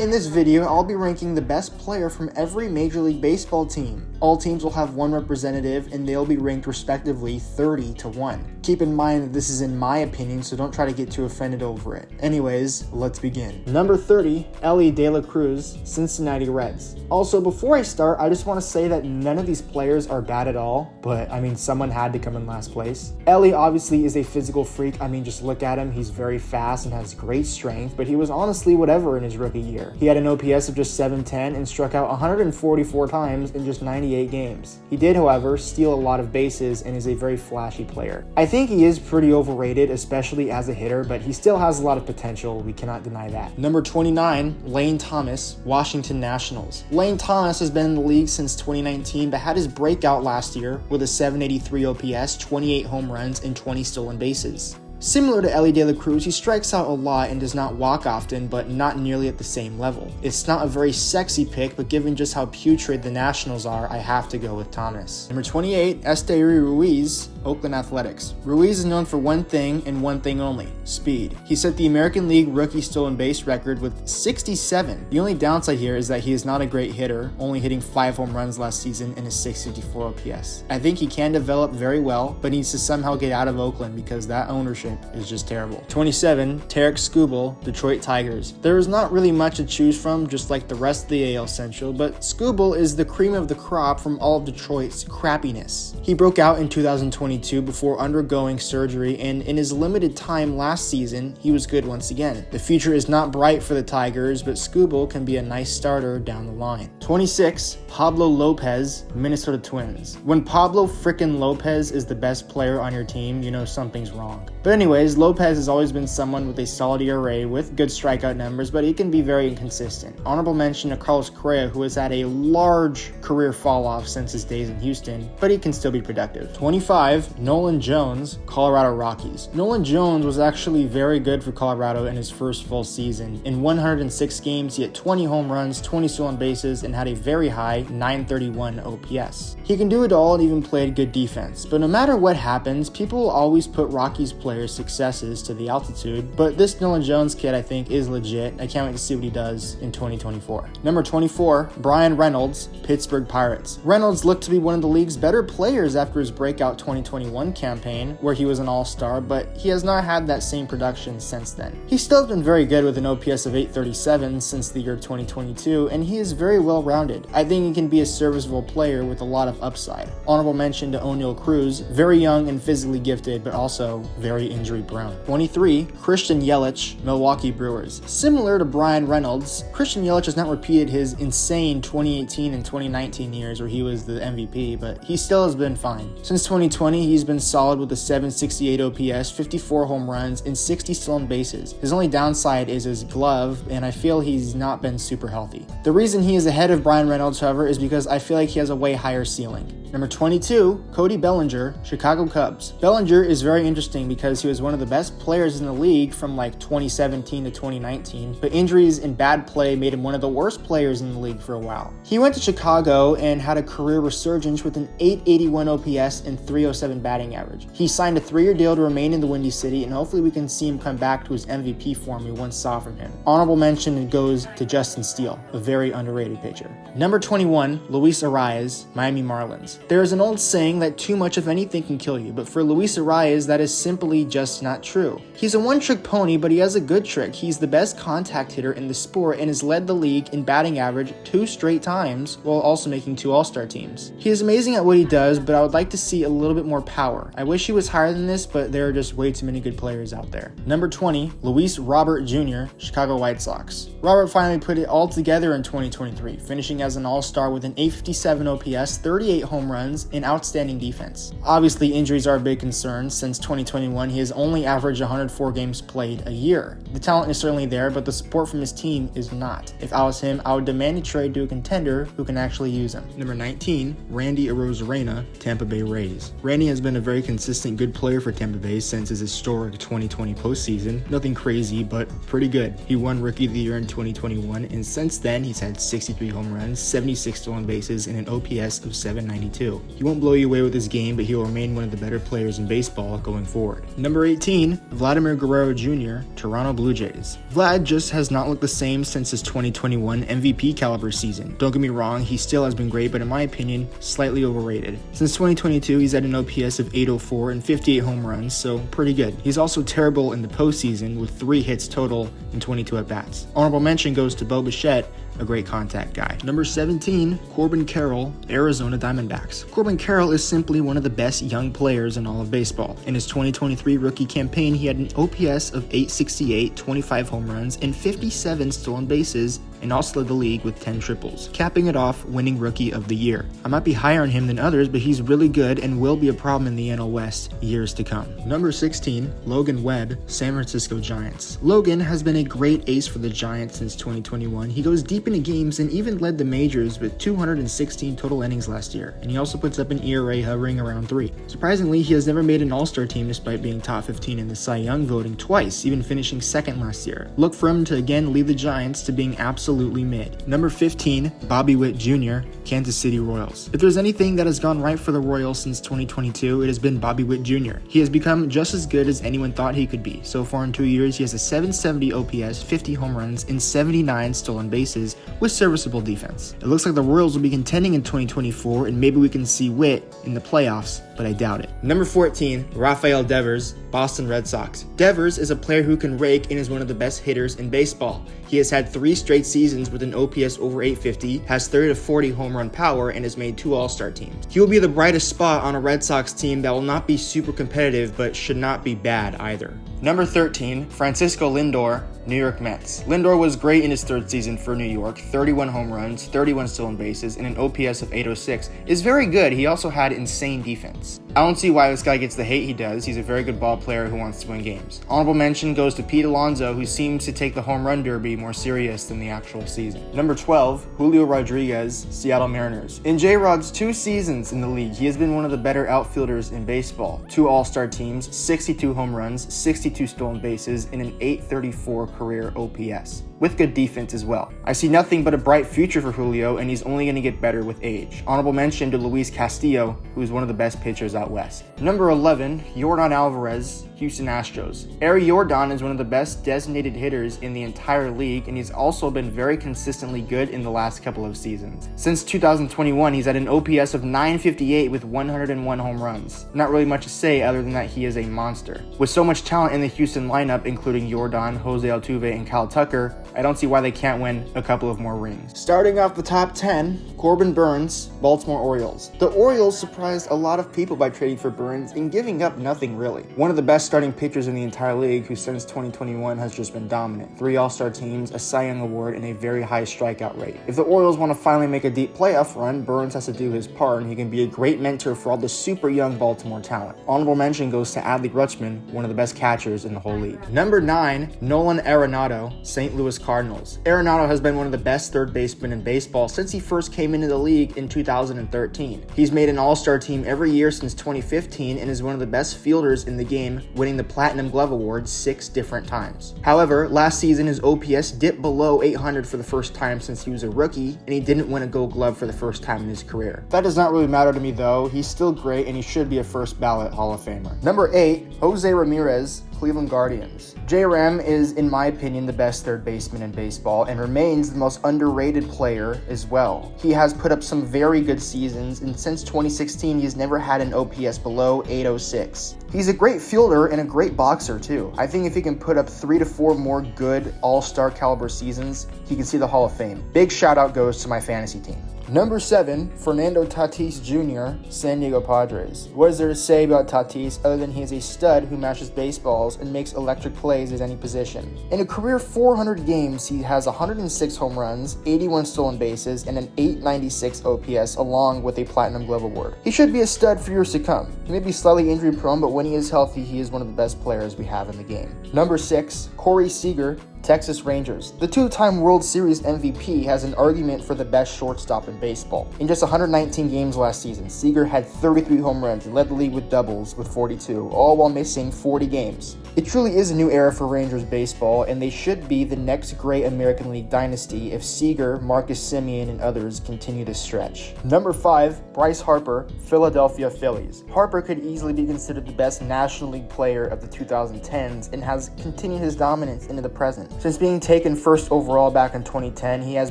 In this video, I'll be ranking the best player from every Major League Baseball team. All teams will have one representative and they'll be ranked respectively 30-1. Keep in mind that this is in my opinion, so don't try to get too offended over it. Anyways, let's begin. Number 30, Ellie De La Cruz, Cincinnati Reds. Also, before I start, I just want to say that none of these players are bad at all, but I mean, someone had to come in last place. Ellie obviously is a physical freak. I mean, just look at him. He's very fast and has great strength, but he was honestly whatever in his rookie year. He had an OPS of just 710 and struck out 144 times in just 98 games. He did, however, steal a lot of bases and is a very flashy player. I think he is pretty overrated, especially as a hitter, but he still has a lot of potential. We cannot deny that. Number 29, Laynce Thomas, Washington Nationals. Laynce Thomas has been in the league since 2019, but had his breakout last year with a 783 OPS, 28 home runs, and 20 stolen bases. Similar to Ellie De La Cruz, he strikes out a lot and does not walk often, but not nearly at the same level. It's not a very sexy pick, but given just how putrid the Nationals are, I have to go with Thomas. Number 28, Esteury Ruiz, Oakland Athletics. Ruiz is known for one thing and one thing only: speed. He set the American League rookie stolen base record with 67. The only downside here is that he is not a great hitter, only hitting 5 home runs last season and a 654 OPS. I think he can develop very well, but needs to somehow get out of Oakland because that ownership is just terrible. 27, Tarek Scoble, Detroit Tigers. There is not really much to choose from, just like the rest of the AL Central, but Scoble is the cream of the crop from all of Detroit's crappiness. He broke out in 2022 before undergoing surgery, and in his limited time last season, he was good once again. The future is not bright for the Tigers, but Scoble can be a nice starter down the line. 26, Pablo Lopez, Minnesota Twins. When Pablo frickin' Lopez is the best player on your team, you know something's wrong. But anyways, Lopez has always been someone with a solid ERA with good strikeout numbers, but he can be very inconsistent. Honorable mention to Carlos Correa, who has had a large career fall off since his days in Houston, but he can still be productive. 25, Nolan Jones, Colorado Rockies. Nolan Jones was actually very good for Colorado in his first full season. In 106 games, he had 20 home runs, 20 stolen bases, and had a very high 931 OPS. He can do it all and even played good defense, but no matter what happens, people will always put Rockies players' successes to the altitude, but this Nolan Jones kid I think is legit. I can't wait to see what he does in 2024. Number 24, Bryan Reynolds, Pittsburgh Pirates. Reynolds looked to be one of the league's better players after his breakout 2021 campaign, where he was an all-star, but he has not had that same production since then. He still has been very good with an OPS of 837 since the year 2022, and he is very well-rounded. I think he can be a serviceable player with a lot of upside. Honorable mention to O'Neal Cruz, very young and physically gifted, but also very injury-prone. 23, Christian Yelich, Milwaukee Brewers. Similar to Bryan Reynolds, Christian Yelich has not repeated his insane 2018 and 2019 years where he was the MVP, but he still has been fine. Since 2020, he's been solid with a 768 OPS, 54 home runs, and 60 stolen bases. His only downside is his glove, and I feel he's not been super healthy. The reason he is ahead of Bryan Reynolds, however, is because I feel like he has a way higher ceiling. Number 22, Cody Bellinger, Chicago Cubs. Bellinger is very interesting because he was one of the best players in the league from like 2017 to 2019, but injuries and bad play made him one of the worst players in the league for a while. He went to Chicago and had a career resurgence with an 881 OPS and 307 batting average. He signed a 3-year deal to remain in the Windy City, and hopefully we can see him come back to his MVP form we once saw from him. Honorable mention goes to Justin Steele, a very underrated pitcher. Number 21, Luis Aras, Miami Marlins. There is an old saying that too much of anything can kill you, but for Luis Aras, that is simply just not true. He's a one-trick pony, but he has a good trick. He's the best contact hitter in the sport and has led the league in batting average 2 straight times while also making 2 All-Star teams. He is amazing at what he does, but I would like to see a little bit more power. I wish he was higher than this, but there are just way too many good players out there. Number 20, Luis Robert Jr., Chicago White Sox. Robert finally put it all together in 2023, finishing as an All-Star with an 857 OPS, 38 home runs, and outstanding defense. Obviously, injuries are a big concern. Since 2021, he has only averaged 104 games played a year. The talent is certainly there, but the support from his team is not. If I was him, I would demand a trade to a contender who can actually use him. Number 19, Randy Arozarena, Tampa Bay Rays. Randy has been a very consistent good player for Tampa Bay since his historic 2020 postseason. Nothing crazy, but pretty good. He won Rookie of the Year in 2021, and since then, he's had 63 home runs, 76 stolen bases, and an OPS of 792. 2022. He won't blow you away with his game, but he will remain one of the better players in baseball going forward. Number 18, Vladimir Guerrero Jr., Toronto Blue Jays. Vlad just has not looked the same since his 2021 MVP caliber season. Don't get me wrong, he still has been great, but in my opinion, slightly overrated. Since 2022, he's had an OPS of 804 and 58 home runs, so pretty good. He's also terrible in the postseason with 3 hits total and 22 at-bats. Honorable mention goes to Bo Bichette, a great contact guy. Number 17, Corbin Carroll, Arizona Diamondbacks. Corbin Carroll is simply one of the best young players in all of baseball. In his 2023 rookie campaign, he had an OPS of 868, 25 home runs, and 57 stolen bases, and also led the league with 10 triples, capping it off winning Rookie of the Year. I might be higher on him than others, but he's really good and will be a problem in the NL West years to come. Number 16, Logan Webb, San Francisco Giants. Logan has been a great ace for the Giants since 2021. He goes deep into games and even led the majors with 216 total innings last year, and he also puts up an ERA hovering around 3. Surprisingly, he has never made an All-Star team despite being top 15 in the Cy Young voting twice, even finishing second last year. Look for him to again lead the Giants to being absolutely mid. Number 15, Bobby Whit Jr., Kansas City Royals. If there's anything that has gone right for the Royals since 2022, it has been Bobby Whit Jr. He has become just as good as anyone thought he could be. So far in 2 years, he has a 770 OPS, 50 home runs, and 79 stolen bases with serviceable defense. It looks like the Royals will be contending in 2024, and maybe we can see Whit in the playoffs, but I doubt it. Number 14, Rafael Devers, Boston Red Sox. Devers is a player who can rake and is one of the best hitters in baseball. He has had 3 straight seasons with an OPS over 850, has 30 to 40 home run power, and has made 2 All-Star teams. He will be the brightest spot on a Red Sox team that will not be super competitive, but should not be bad either. Number 13, Francisco Lindor, New York Mets. Lindor was great in his 3rd season for New York, 31 home runs, 31 stolen bases, and an OPS of 806 is very good. He also had insane defense. I don't see why this guy gets the hate he does. He's a very good ball player who wants to win games. Honorable mention goes to Pete Alonso, who seems to take the home run derby more serious than the actual season. Number 12, Julio Rodriguez, Seattle Mariners. In J-Rod's 2 seasons in the league, he has been one of the better outfielders in baseball. 2 All-Star teams, 62 home runs, 62 stolen bases, and an 834 career OPS, with good defense as well. I see nothing but a bright future for Julio, and he's only going to get better with age. Honorable mention to Luis Castillo, who is one of the best pitchers out west. Number 11, Yordon Alvarez, Houston Astros. Yordon is one of the best designated hitters in the entire league, and he's also been very consistently good in the last couple of seasons. Since 2021, he's had an OPS of 958 with 101 home runs. Not really much to say other than that he is a monster. With so much talent in the Houston lineup, including Yordon, Jose Altuve, and Kyle Tucker, I don't see why they can't win a couple of more rings. Starting off the top 10, Corbin Burns, Baltimore Orioles. The Orioles surprised a lot of people by trading for Burns and giving up nothing really. One of the best starting pitchers in the entire league who since 2021 has just been dominant. 3 All-Star teams, a Cy Young Award, and a very high strikeout rate. If the Orioles want to finally make a deep playoff run, Burns has to do his part, and he can be a great mentor for all the super young Baltimore talent. Honorable mention goes to Adley Rutschman, one of the best catchers in the whole league. Number 9, Nolan Arenado, St. Louis Cardinals. Arenado has been one of the best third basemen in baseball since he first came into the league in 2013. He's made an All-Star team every year since 2015 and is one of the best fielders in the game, winning the Platinum Glove Award 6 different times. However, last season his OPS dipped below 800 for the first time since he was a rookie, and he didn't win a Gold Glove for the first time in his career. That does not really matter to me though. He's still great and he should be a first ballot Hall of Famer. Number 8, Jose Ramirez, Cleveland Guardians. J-Ram is, in my opinion, the best third baseman in baseball and remains the most underrated player as well. He has put up some very good seasons, and since 2016, he's never had an OPS below 806. He's a great fielder and a great boxer too. I think if he can put up 3 to 4 more good all-star caliber seasons, he can see the Hall of Fame. Big shout out goes to my fantasy team. Number 7, Fernando Tatis Jr., San Diego Padres. What is there to say about Tatis other than he is a stud who mashes baseballs and makes electric plays at any position? In a career 400 games, he has 106 home runs, 81 stolen bases, and an 896 OPS along with a Platinum Glove Award. He should be a stud for years to come. He may be slightly injury prone, but when he is healthy, he is one of the best players we have in the game. Number 6, Cory Seager, Texas Rangers. The two-time World Series MVP has an argument for the best shortstop in baseball. In just 119 games last season, Seager had 33 home runs and led the league with doubles with 42, all while missing 40 games. It truly is a new era for Rangers baseball, and they should be the next great American League dynasty if Seager, Marcus Semien, and others continue to stretch. Number 5, Bryce Harper, Philadelphia Phillies. Harper could easily be considered the best National League player of the 2010s and has continued his dominance into the present. Since being taken first overall back in 2010, he has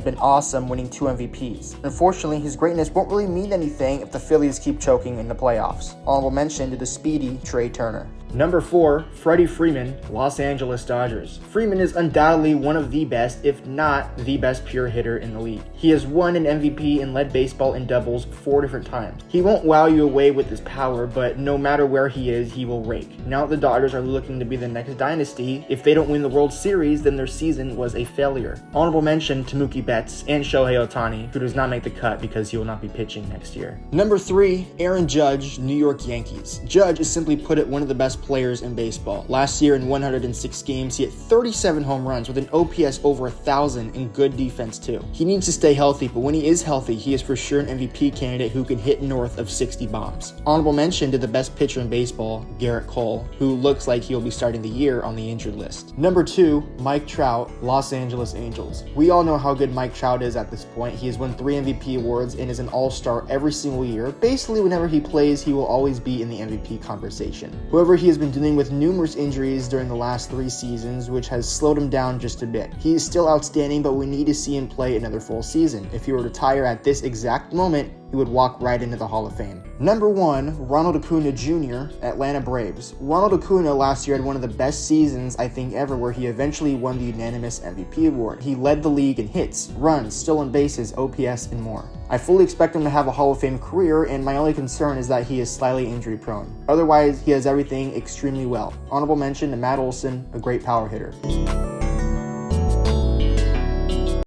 been awesome, winning 2 MVPs. Unfortunately, his greatness won't really mean anything if the Phillies keep choking in the playoffs. Honorable mention to the speedy Trey Turner. Number 4, Freddy Freeman, Los Angeles Dodgers. Freeman is undoubtedly one of the best, if not the best pure hitter in the league. He has won an MVP and led baseball in doubles 4 different times. He won't wow you away with his power, but no matter where he is, he will rake. Now the Dodgers are looking to be the next dynasty. If they don't win the World Series, then their season was a failure. Honorable mention to Mookie Betts and Shohei Ohtani, who does not make the cut because he will not be pitching next year. Number 3, Aaron Judge, New York Yankees. Judge is, simply put it, one of the best players in baseball. Last year in 106 games, he hit 37 home runs with an OPS over 1,000 and good defense too. He needs to stay healthy, but when he is healthy, he is for sure an MVP candidate who can hit north of 60 bombs. Honorable mention to the best pitcher in baseball, Garrett Cole, who looks like he will be starting the year on the injured list. Number 2, Mike Trout, Los Angeles Angels. We all know how good Mike Trout is at this point. He has won 3 MVP awards and is an all-star every single year. Basically, whenever he plays, he will always be in the MVP conversation. However, he has been dealing with numerous injuries during the last 3 seasons, which has slowed him down just a bit. He is still outstanding, but we need to see him play another full season. If he were to retire at this exact moment, he would walk right into the Hall of Fame. Number 1, Ronald Acuna Jr., Atlanta Braves. Ronald Acuna last year had one of the best seasons I think ever, where he eventually won the unanimous MVP award. He led the league in hits, runs, stolen bases, OPS, and more. I fully expect him to have a Hall of Fame career, and my only concern is that he is slightly injury prone. Otherwise, he has everything extremely well. Honorable mention to Matt Olson, a great power hitter.